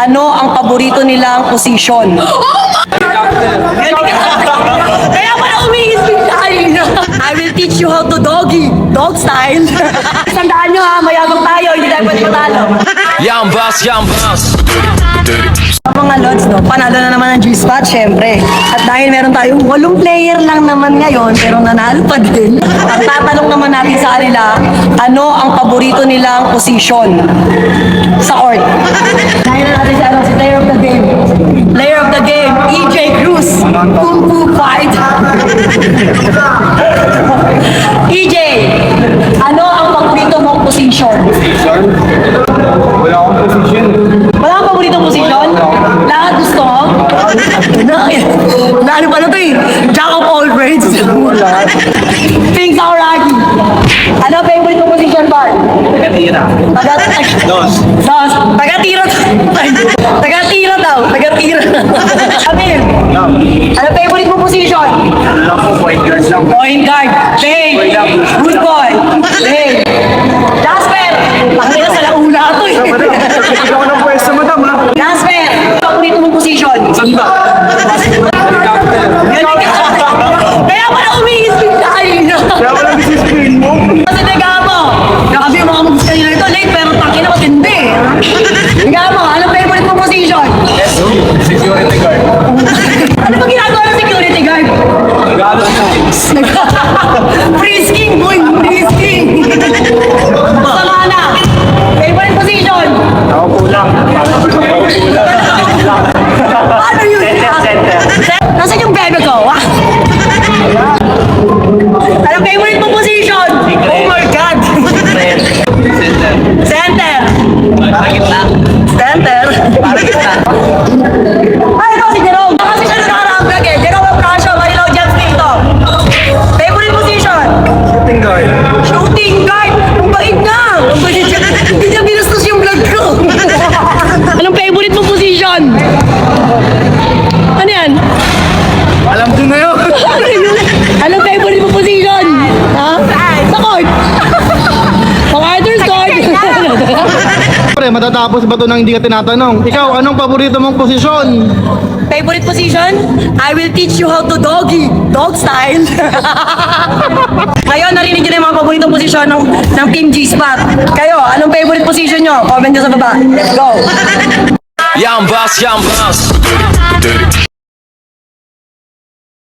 ano ang paborito nilang posisyon. Kaya pala umiis bigla. I will teach you how to doggy. Dog style. Tandaan nyo ha, mayabang tayo. Hindi tayo pwede matalo. Yambas. Mga lods, no? Panalo na naman ang G-Spot, syempre. At dahil meron tayong 8 player lang naman ngayon, pero nanalo pa din. Ang tatanong naman natin sa kanila, ano ang paborito nilang posisyon sa court? Dahil na natin si player of the game. Player of the game, EJ Cruz. Kung Fu Fight. EJ, ano ang paborito mong posisyon? Wala akong position. Wala kang paboritong posisyon? Lahat gusto mo? Ano pa na ito eh? Jack of all trades. Things are raggy. Ano favorite mong posisyon, Bar? Tagatira. Dos. Tagatira. Tagatira daw. Tagatira. Amir, ano favorite mong posisyon? Ano lang po, point guard lang. Point guard. Dave. Good boy. Dave. Jasper. Pakita sa launa ito eh. Hindi ako ng pwesto, madam, ha? Jasper, paborito mong posisyon? Saan ba? Kaya pala umiis bigla. Kaya wala business screen mo. Kasi teka mo, nakabi yung mga mag-gusto nila ito, late pero tangin na matindi. Teka mo, anong favorite mong position? Security guard. Ano ba ginagawa ng security guard? Nag-aalas na. Frisking, boy! Frisking! Sama na! Favorite position? Ako po lang. Ano yun? Center. Nasaan yung bebe ko? Ah? Anong favorite mong position? Oh my God! Center. Center! Bakit lang? Center? Ay, ito si Jerome! Kasi siya nakakarambag eh. Jerome Abrasio, Marilaw Jams dito. Favorite position? Shooting guard. Shooting guard! Ang bait na! Ang bait siya. Hindi niya binastos yung vlog ko. Anong favorite mong position? Ano yan? Alam ko na yun. Anong favorite mong position? Ha? Sa court? Pang-Arthur's court? Pre, matatapos ba ito nang hindi ka tinatanong? Ikaw, anong paborito mong posisyon? Favorite position? I will teach you how to doggy. Dog style. Ngayon, narinig nyo na yung mga paboritong posisyon ng Team G-Spot. Kayo, anong favorite position nyo? Comment nyo sa baba. Let's go. Yambas.